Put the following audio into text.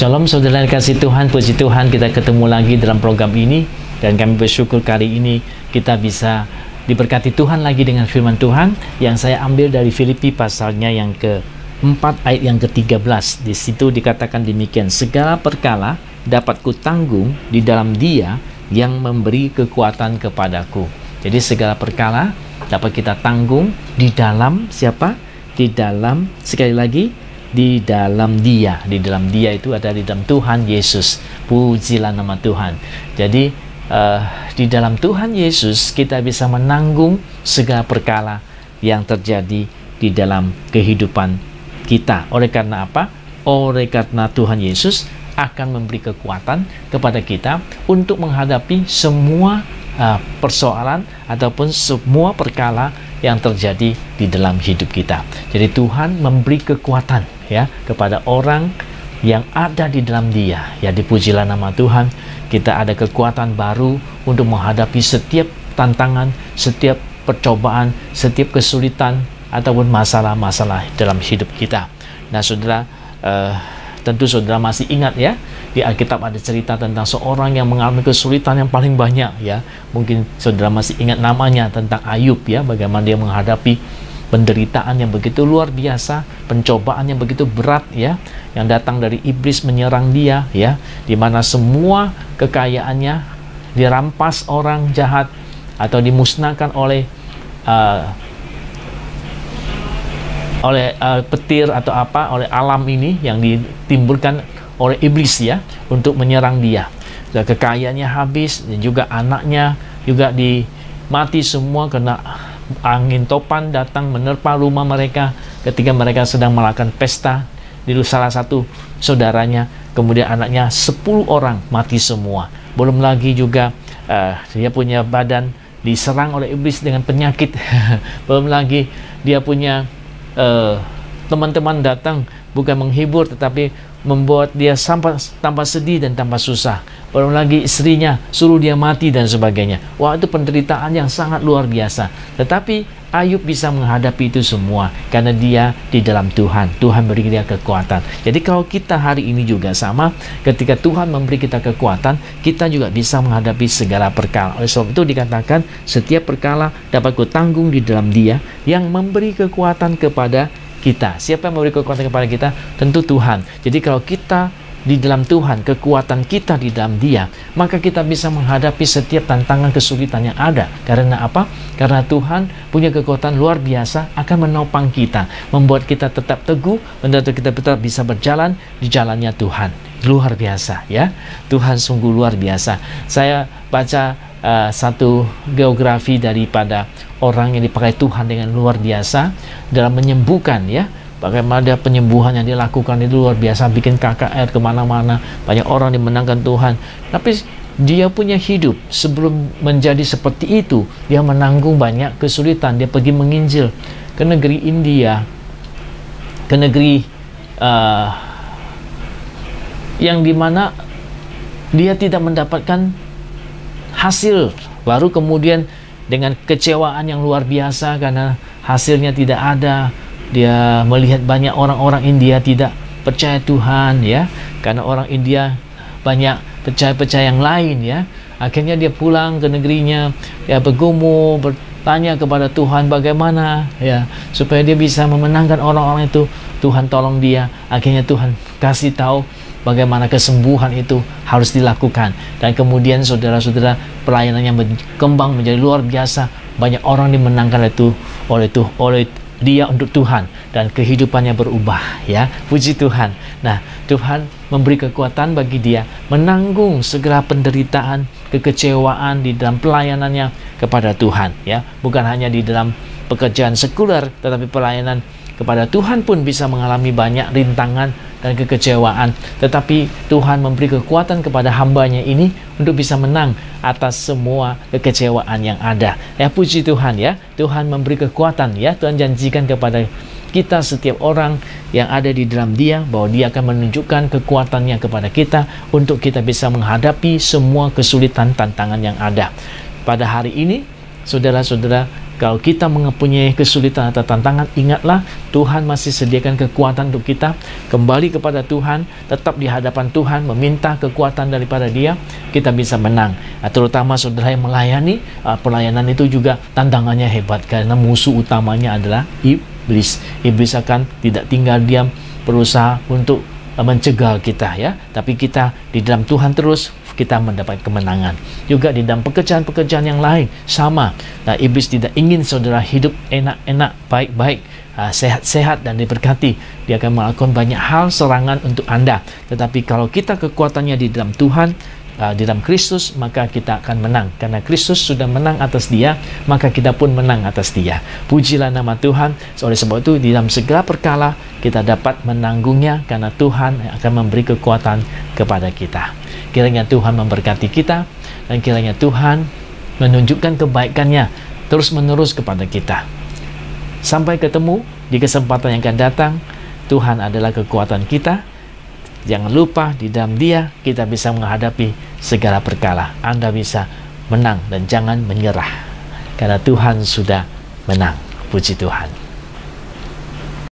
Shalom saudara yang kasih Tuhan, puji Tuhan kita ketemu lagi dalam program ini. Dan kami bersyukur kali ini kita bisa diberkati Tuhan lagi dengan firman Tuhan yang saya ambil dari Filipi pasalnya yang ke-4 ayat yang ke-13. Di situ dikatakan demikian, segala perkala dapat kutanggung di dalam Dia yang memberi kekuatan kepadaku. Jadi segala perkala dapat kita tanggung di dalam siapa? Di dalam, sekali lagi, di dalam Dia. Di dalam Dia itu ada di dalam Tuhan Yesus. Pujilah nama Tuhan. Jadi di dalam Tuhan Yesus kita bisa menanggung segala perkara yang terjadi di dalam kehidupan kita. Oleh karena apa? Oleh karena Tuhan Yesus akan memberi kekuatan kepada kita untuk menghadapi semua persoalan ataupun semua perkara yang terjadi di dalam hidup kita. Jadi Tuhan memberi kekuatan ya kepada orang yang ada di dalam Dia. Ya, dipujilah nama Tuhan. Kita ada kekuatan baru untuk menghadapi setiap tantangan, setiap percobaan, setiap kesulitan ataupun masalah-masalah dalam hidup kita. Nah, saudara, tentu saudara masih ingat ya, di Alkitab ada cerita tentang seorang yang mengalami kesulitan yang paling banyak ya. Mungkin saudara masih ingat namanya, tentang Ayub ya, bagaimana dia menghadapi penderitaan yang begitu luar biasa, pencobaan yang begitu berat ya, yang datang dari iblis menyerang dia ya, di mana semua kekayaannya dirampas orang jahat atau dimusnahkan oleh petir atau apa, oleh alam ini yang ditimbulkan oleh iblis ya, untuk menyerang dia. Dan kekayaannya habis, dan juga anaknya juga mati semua karena angin topan datang menerpa rumah mereka ketika mereka sedang melakukan pesta di salah satu saudaranya. Kemudian anaknya 10 orang mati semua. Belum lagi juga dia punya badan diserang oleh iblis dengan penyakit. Belum lagi dia punya teman-teman datang bukan menghibur tetapi membuat dia tambah sedih dan tambah susah. Belum lagi istrinya suruh dia mati dan sebagainya. Wah, itu penderitaan yang sangat luar biasa. Tetapi Ayub bisa menghadapi itu semua karena dia di dalam Tuhan. Tuhan beri dia kekuatan. Jadi kalau kita hari ini juga sama, ketika Tuhan memberi kita kekuatan, kita juga bisa menghadapi segala perkara. Oleh sebab itu dikatakan setiap perkara dapat kutanggung di dalam Dia yang memberi kekuatan kepada kita. Siapa yang memberi kekuatan kepada kita? Tentu Tuhan. Jadi kalau kita di dalam Tuhan, kekuatan kita di dalam Dia, maka kita bisa menghadapi setiap tantangan kesulitan yang ada. Karena apa? Karena Tuhan punya kekuatan luar biasa, akan menopang kita, membuat kita tetap teguh, membuat kita tetap bisa berjalan di jalannya Tuhan. Luar biasa ya. Tuhan sungguh luar biasa. Saya baca satu geografi daripada orang yang dipakai Tuhan dengan luar biasa dalam menyembuhkan ya. Bagaimana dia penyembuhan yang dilakukan itu luar biasa, bikin KKR kemana-mana, banyak orang dimenangkan Tuhan. Tapi dia punya hidup sebelum menjadi seperti itu, dia menanggung banyak kesulitan. Dia pergi menginjil ke negeri India, ke negeri yang dimana dia tidak mendapatkan hasil. Baru kemudian dengan kecewaan yang luar biasa karena hasilnya tidak ada, dia melihat banyak orang-orang India tidak percaya Tuhan ya, karena orang India banyak percaya yang lain ya. Akhirnya dia pulang ke negerinya, dia bergumul, bertanya kepada Tuhan bagaimana ya supaya dia bisa memenangkan orang-orang itu. Tuhan tolong dia. Akhirnya Tuhan kasih tahu bagaimana kesembuhan itu harus dilakukan. Dan kemudian saudara-saudara, pelayanannya berkembang menjadi luar biasa. Banyak orang dimenangkan oleh dia untuk Tuhan, dan kehidupannya berubah ya. Puji Tuhan. Nah, Tuhan memberi kekuatan bagi dia menanggung segala penderitaan, kekecewaan di dalam pelayanannya kepada Tuhan ya. Bukan hanya di dalam pekerjaan sekuler, tetapi pelayanan kepada Tuhan pun bisa mengalami banyak rintangan dan kekecewaan. Tetapi Tuhan memberi kekuatan kepada hambanya ini untuk bisa menang atas semua kekecewaan yang ada. Ya, puji Tuhan ya. Tuhan memberi kekuatan ya. Tuhan janjikan kepada kita setiap orang yang ada di dalam Dia bahwa Dia akan menunjukkan kekuatannya kepada kita untuk kita bisa menghadapi semua kesulitan tantangan yang ada. Pada hari ini, saudara-saudara, Kalau kita mempunyai kesulitan atau tantangan, ingatlah Tuhan masih sediakan kekuatan untuk kita. Kembali kepada Tuhan, tetap di hadapan Tuhan, meminta kekuatan daripada Dia, kita bisa menang. Terutama saudara yang melayani, pelayanan itu juga tantangannya hebat, karena musuh utamanya adalah iblis. Iblis akan tidak tinggal diam, berusaha untuk mencegah kita, ya. Tapi kita di dalam Tuhan terus, kita mendapat kemenangan. Juga di dalam pekerjaan-pekerjaan yang lain sama. Nah, iblis tidak ingin saudara hidup enak-enak, baik-baik, sehat-sehat dan diberkati. Dia akan melakukan banyak hal serangan untuk Anda. Tetapi kalau kita kekuatannya di dalam Tuhan, di dalam Kristus, maka kita akan menang. Karena Kristus sudah menang atas dia, maka kita pun menang atas dia. Pujilah nama Tuhan. Oleh sebab itu, di dalam segala perkara kita dapat menanggungnya, karena Tuhan akan memberi kekuatan kepada kita. Kiranya Tuhan memberkati kita, dan kiranya Tuhan menunjukkan kebaikannya terus-menerus kepada kita. Sampai ketemu di kesempatan yang akan datang. Tuhan adalah kekuatan kita. Jangan lupa, di dalam Dia kita bisa menghadapi segala perkara. Anda bisa menang, dan jangan menyerah, karena Tuhan sudah menang. Puji Tuhan.